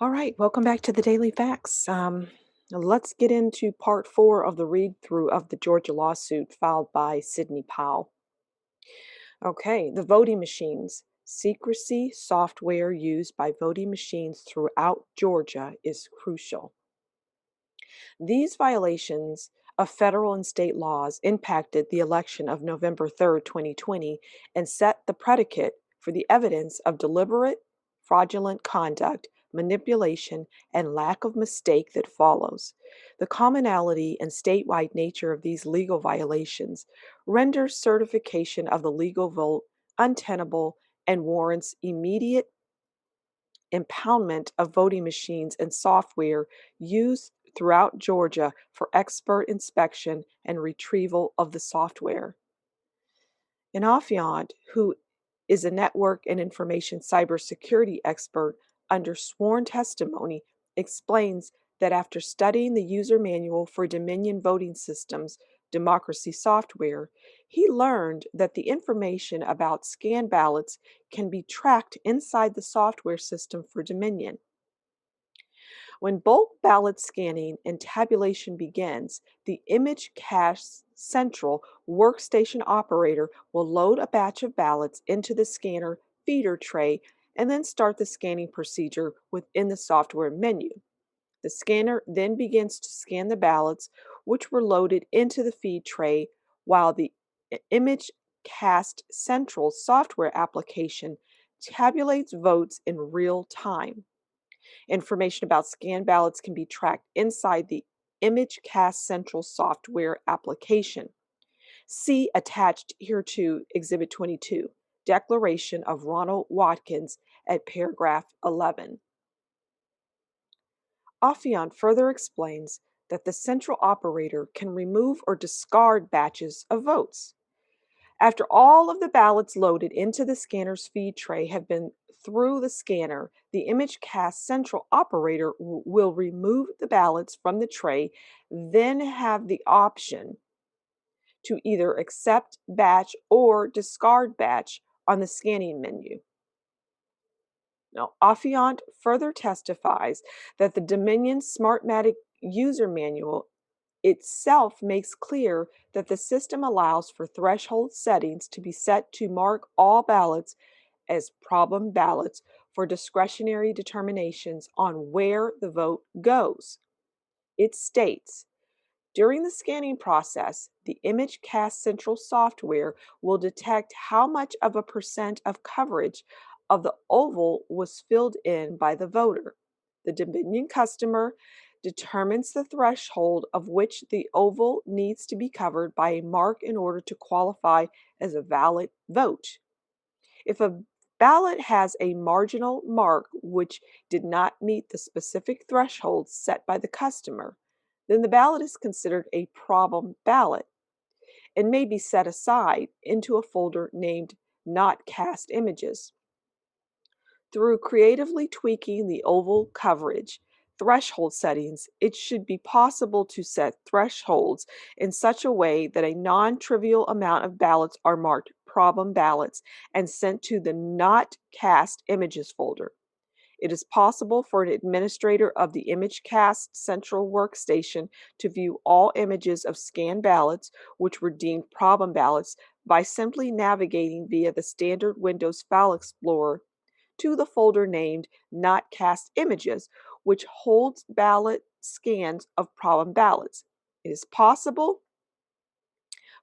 All right, welcome back to the Daily Facts. Let's get into part four of the read through of the Georgia lawsuit filed by Sidney Powell. Okay, the voting machines. Secrecy software used by voting machines throughout Georgia is crucial. These violations of federal and state laws impacted the election of November 3rd, 2020, and set the predicate for the evidence of deliberate, fraudulent conduct, manipulation, and lack of mistake that follows. The commonality and statewide nature of these legal violations renders certification of the legal vote untenable and warrants immediate impoundment of voting machines and software used throughout Georgia for expert inspection and retrieval of the software. An affiant, who is a network and information cybersecurity expert under sworn testimony, explains that after studying the user manual for Dominion Voting Systems democracy software, he learned that the information about scanned ballots can be tracked inside the software system for Dominion. When bulk ballot scanning and tabulation begins, the Image Cache Central workstation operator will load a batch of ballots into the scanner feeder tray and then start the scanning procedure within the software menu. The scanner then begins to scan the ballots, which were loaded into the feed tray, while the Image Cast Central software application tabulates votes in real time. Information about scanned ballots can be tracked inside the Image Cast Central software application. See attached hereto Exhibit 22, Declaration of Ronald Watkins at paragraph 11. Affiant further explains that the central operator can remove or discard batches of votes. After all of the ballots loaded into the scanner's feed tray have been through the scanner, the Image Cast Central operator will remove the ballots from the tray, then have the option to either accept batch or discard batch on the scanning menu. Now, Affiant further testifies that the Dominion Smartmatic user manual itself makes clear that the system allows for threshold settings to be set to mark all ballots as problem ballots for discretionary determinations on where the vote goes. It states, during the scanning process, the Image Cast Central software will detect how much of a percent of coverage of the oval was filled in by the voter. The Dominion customer determines the threshold of which the oval needs to be covered by a mark in order to qualify as a valid vote. If a ballot has a marginal mark which did not meet the specific threshold set by the customer, then the ballot is considered a problem ballot and may be set aside into a folder named Not Cast Images. Through creatively tweaking the oval coverage threshold settings, it should be possible to set thresholds in such a way that a non trivial amount of ballots are marked problem ballots and sent to the Not Cast Images folder. It is possible for an administrator of the Image Cast Central workstation to view all images of scanned ballots, which were deemed problem ballots, by simply navigating via the standard Windows File Explorer to the folder named Not Cast Images, which holds ballot scans of problem ballots. It is possible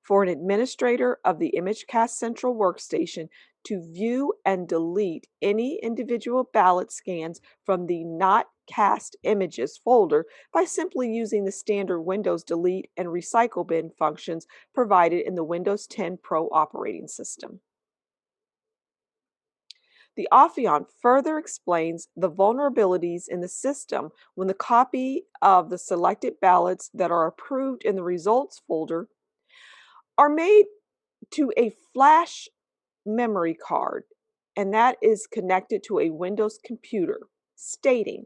for an administrator of the Image Cast Central workstation to view and delete any individual ballot scans from the Not Cast Images folder by simply using the standard Windows Delete and Recycle Bin functions provided in the Windows 10 Pro operating system. The affiant further explains the vulnerabilities in the system when the copy of the selected ballots that are approved in the results folder are made to a flash memory card, and that is connected to a Windows computer, stating,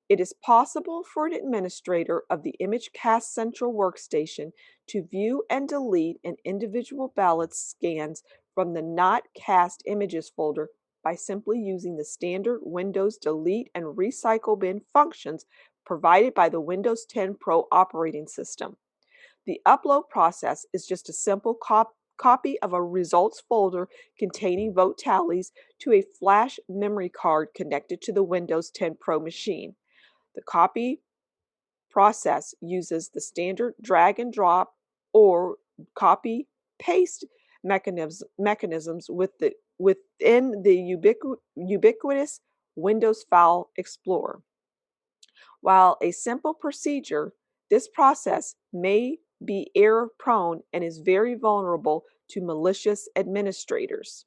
it is possible for an administrator of the Image Cast Central workstation to view and delete an individual ballot scans from the Not Cast Images folder by simply using the standard Windows delete and recycle bin functions provided by the Windows 10 Pro operating system. The upload process is just a simple copy of a results folder containing vote tallies to a flash memory card connected to the Windows 10 Pro machine. The copy process uses the standard drag and drop or copy paste mechanisms within the ubiquitous Windows File Explorer. While a simple procedure, this process may be error prone and is very vulnerable to malicious administrators.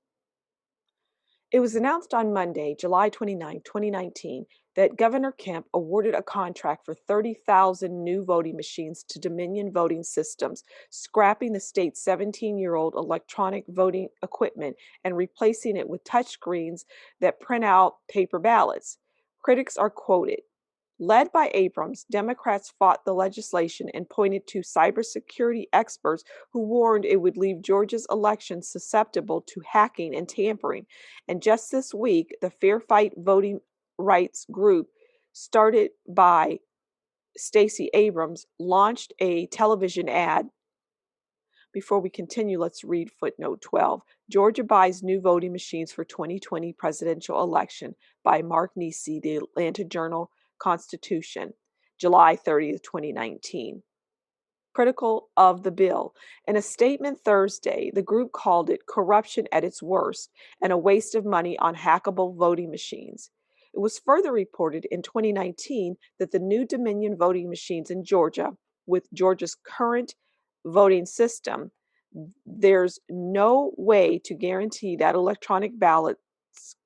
It was announced on Monday, July 29, 2019, that Governor Kemp awarded a contract for 30,000 new voting machines to Dominion Voting Systems, scrapping the state's 17-year-old electronic voting equipment and replacing it with touchscreens that print out paper ballots. Critics are quoted. Led by Abrams, Democrats fought the legislation and pointed to cybersecurity experts who warned it would leave Georgia's elections susceptible to hacking and tampering. And just this week, the Fair Fight voting rights group, started by Stacey Abrams, launched a television ad. Before we continue, let's read footnote 12. Georgia buys new voting machines for 2020 presidential election by Mark Nisi, the Atlanta Journal-Constitution, July 30th, 2019. Critical of the bill. In a statement Thursday, the group called it corruption at its worst and a waste of money on hackable voting machines. It was further reported in 2019 that the new Dominion voting machines in Georgia, with Georgia's current voting system, there's no way to guarantee that electronic ballots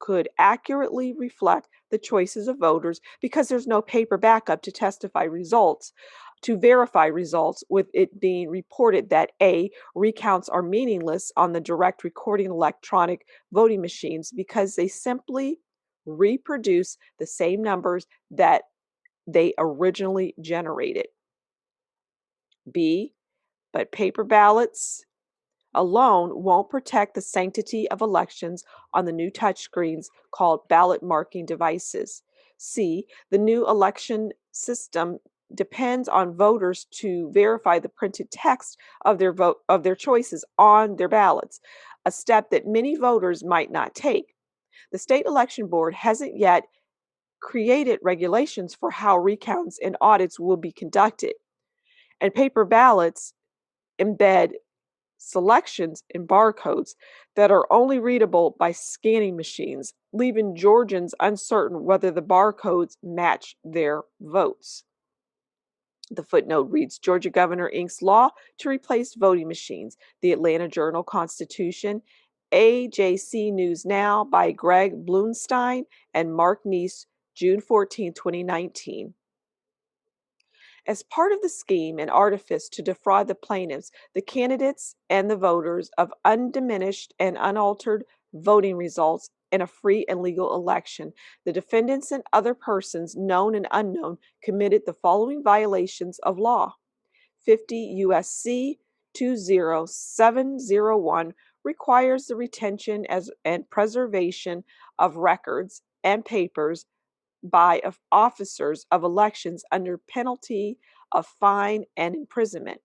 could accurately reflect the choices of voters because there's no paper backup to verify results, with it being reported that A, recounts are meaningless on the direct recording electronic voting machines because they simply reproduce the same numbers that they originally generated. B, but paper ballots alone won't protect the sanctity of elections on the new touchscreens called ballot marking devices. C, the new election system depends on voters to verify the printed text of their choices on their ballots, a step that many voters might not take. The state election board hasn't yet created regulations for how recounts and audits will be conducted, and paper ballots embed selections in barcodes that are only readable by scanning machines, leaving Georgians uncertain whether the barcodes match their votes. The footnote reads, Georgia Governor inks law to replace voting machines. The Atlanta Journal-Constitution, AJC News Now by Greg Blumstein and Mark Neese, June 14, 2019. As part of the scheme and artifice to defraud the plaintiffs, the candidates, and the voters of undiminished and unaltered voting results in a free and legal election, the defendants and other persons, known and unknown, committed the following violations of law. 50 U.S.C. 20701 requires the retention and preservation of records and papers by officers of elections under penalty of fine and imprisonment.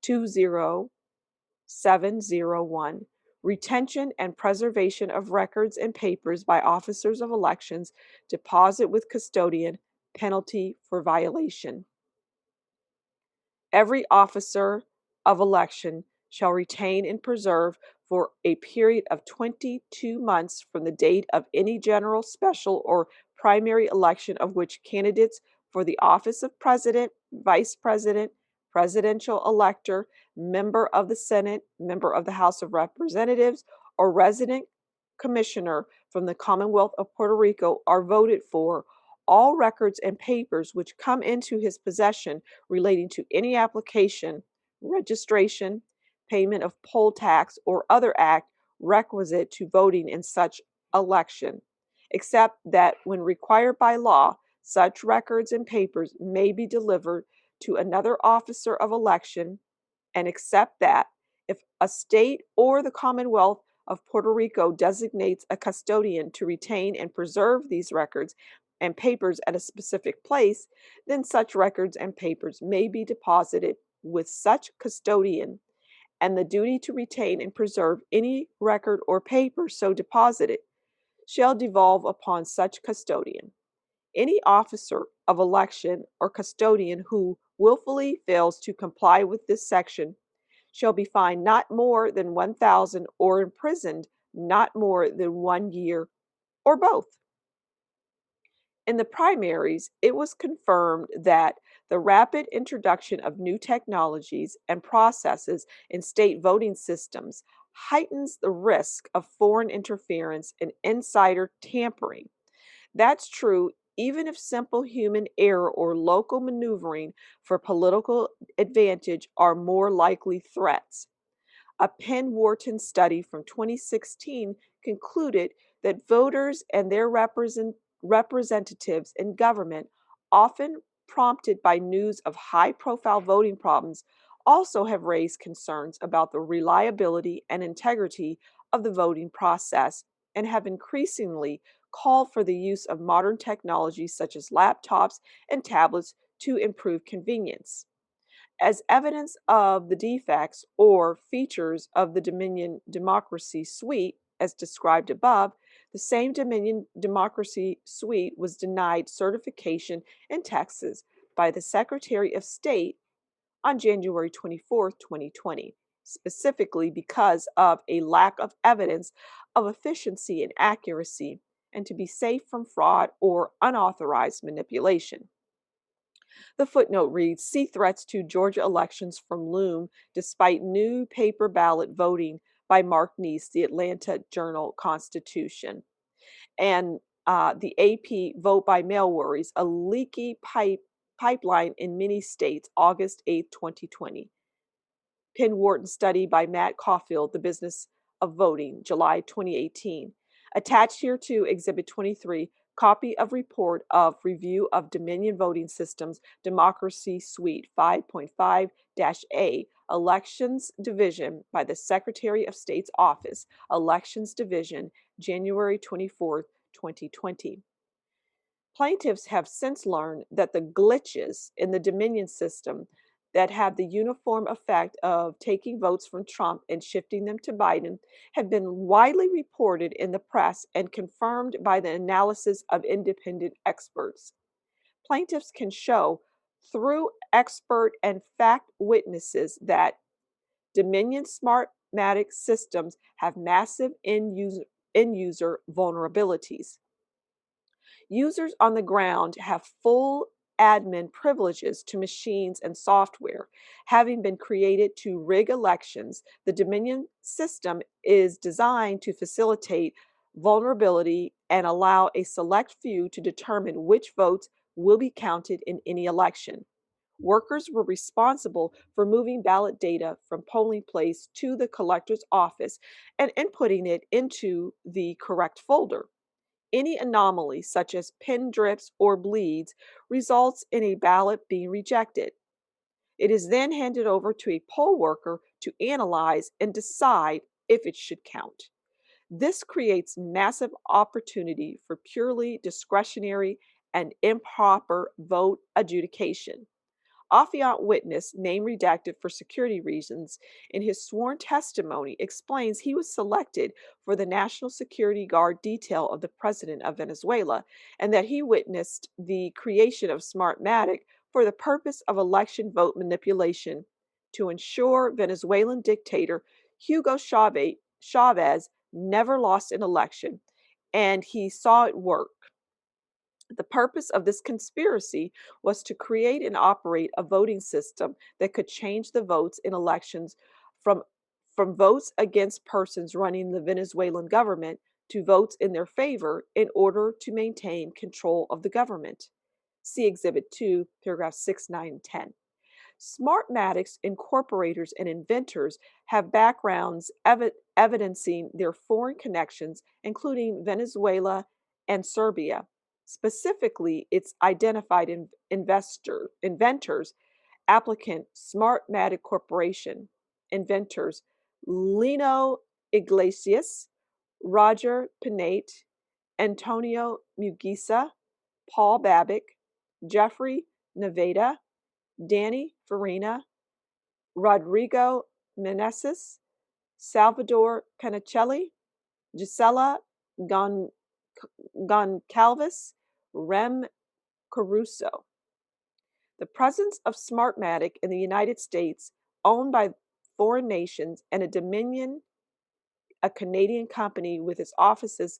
20701. Retention and preservation of records and papers by officers of elections, deposit with custodian, penalty for violation. Every officer of election shall retain and preserve for a period of 22 months from the date of any general, special, or primary election of which candidates for the office of president, vice president, presidential elector, member of the Senate, member of the House of Representatives, or resident commissioner from the Commonwealth of Puerto Rico are voted for. All records and papers which come into his possession relating to any application, registration, payment of poll tax, or other act requisite to voting in such election, except that when required by law, such records and papers may be delivered to another officer of election, and except that if a state or the Commonwealth of Puerto Rico designates a custodian to retain and preserve these records and papers at a specific place, then such records and papers may be deposited with such custodian, and the duty to retain and preserve any record or paper so deposited shall devolve upon such custodian. Any officer of election or custodian who willfully fails to comply with this section shall be fined not more than 1,000 or imprisoned not more than 1 year or both. In the primaries, it was confirmed that the rapid introduction of new technologies and processes in state voting systems heightens the risk of foreign interference and insider tampering. That's true even if simple human error or local maneuvering for political advantage are more likely threats. A Penn Wharton study from 2016 concluded that voters and their representatives in government, often prompted by news of high profile voting problems, also have raised concerns about the reliability and integrity of the voting process and have increasingly called for the use of modern technologies such as laptops and tablets to improve convenience. As evidence of the defects or features of the Dominion Democracy Suite, as described above, the same Dominion Democracy Suite was denied certification in Texas by the Secretary of State on January 24, 2020, specifically because of a lack of evidence of efficiency and accuracy, and to be safe from fraud or unauthorized manipulation. The footnote reads, see threats to Georgia elections from Loom despite new paper ballot voting by Mark Neese, the Atlanta Journal-Constitution. And the AP vote by mail worries, a leaky pipeline in many states, August 8, 2020. Penn Wharton study by Matt Caulfield, The Business of Voting, July 2018. Attached here to Exhibit 23, copy of report of review of Dominion Voting Systems Democracy Suite 5.5-A, Elections Division by the Secretary of State's Office, Elections Division, January 24, 2020. Plaintiffs have since learned that the glitches in the Dominion system that have the uniform effect of taking votes from Trump and shifting them to Biden have been widely reported in the press and confirmed by the analysis of independent experts. Plaintiffs can show through expert and fact witnesses that Dominion Smartmatic systems have massive end user vulnerabilities. Users on the ground have full admin privileges to machines and software. Having been created to rig elections, the Dominion system is designed to facilitate vulnerability and allow a select few to determine which votes will be counted in any election. Workers were responsible for moving ballot data from polling place to the collector's office and inputting it into the correct folder. Any anomaly, such as pin drips or bleeds, results in a ballot being rejected. It is then handed over to a poll worker to analyze and decide if it should count. This creates massive opportunity for purely discretionary and improper vote adjudication. Affiant witness, name redacted for security reasons, in his sworn testimony explains he was selected for the National Security Guard detail of the president of Venezuela and that he witnessed the creation of Smartmatic for the purpose of election vote manipulation to ensure Venezuelan dictator Hugo Chavez never lost an election, and he saw it work. The purpose of this conspiracy was to create and operate a voting system that could change the votes in elections from, from votes against persons running the Venezuelan government to votes in their favor in order to maintain control of the government. See Exhibit 2, paragraphs 6, 9, and 10. Smartmatics incorporators and inventors have backgrounds evidencing their foreign connections, including Venezuela and Serbia. Specifically, its identified inventors, applicant Smartmatic Corporation, inventors Lino Iglesias, Roger Pinate, Antonio Muguisa, Paul Babick, Jeffrey Nevada, Danny Farina, Rodrigo Meneses, Salvador Penicelli, Gisela Gon- Goncalves, Rem Caruso. The presence of Smartmatic in the United States, owned by foreign nations, and a Dominion, a Canadian company with its offices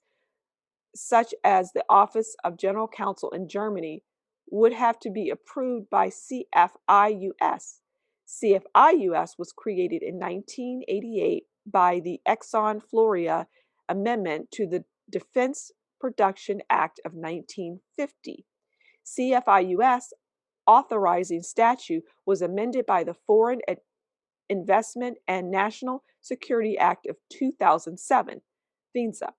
such as the Office of General Counsel in Germany, would have to be approved by CFIUS. CFIUS was created in 1988 by the Exxon-Floria Amendment to the Defense Production Act of 1950. CFIUS authorizing statute was amended by the Foreign Investment and National Security Act of 2007, FINSA.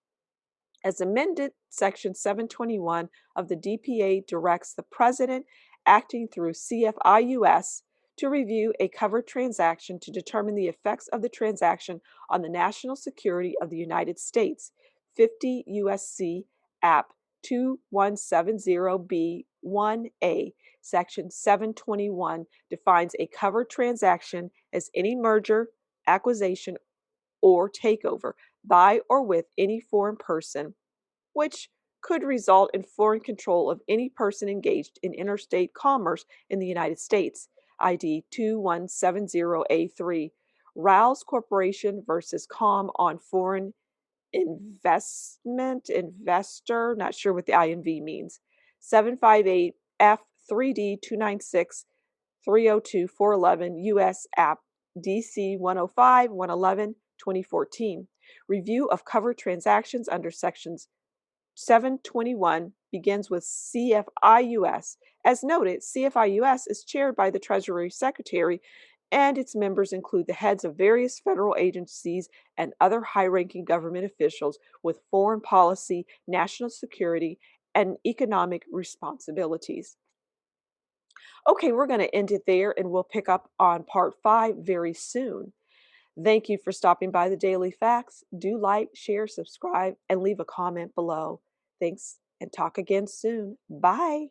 As amended, Section 721 of the DPA directs the President, acting through CFIUS, to review a covered transaction to determine the effects of the transaction on the national security of the United States. 50 U.S.C. App 2170B1A, Section 721 defines a covered transaction as any merger, acquisition, or takeover by or with any foreign person, which could result in foreign control of any person engaged in interstate commerce in the United States. ID 2170A3. Rouse Corporation versus Com on Foreign Investor, not sure what the INV means. 758 F3D 296 302 411 US App DC 105 111 2014. Review of covered transactions under sections 721 begins with CFIUS. As noted, CFIUS is chaired by the Treasury Secretary, and its members include the heads of various federal agencies and other high-ranking government officials with foreign policy, national security, and economic responsibilities. Okay, we're going to end it there, and we'll pick up on part 5 very soon. Thank you for stopping by the Daily Facts. Do like, share, subscribe, and leave a comment below. Thanks, and talk again soon. Bye.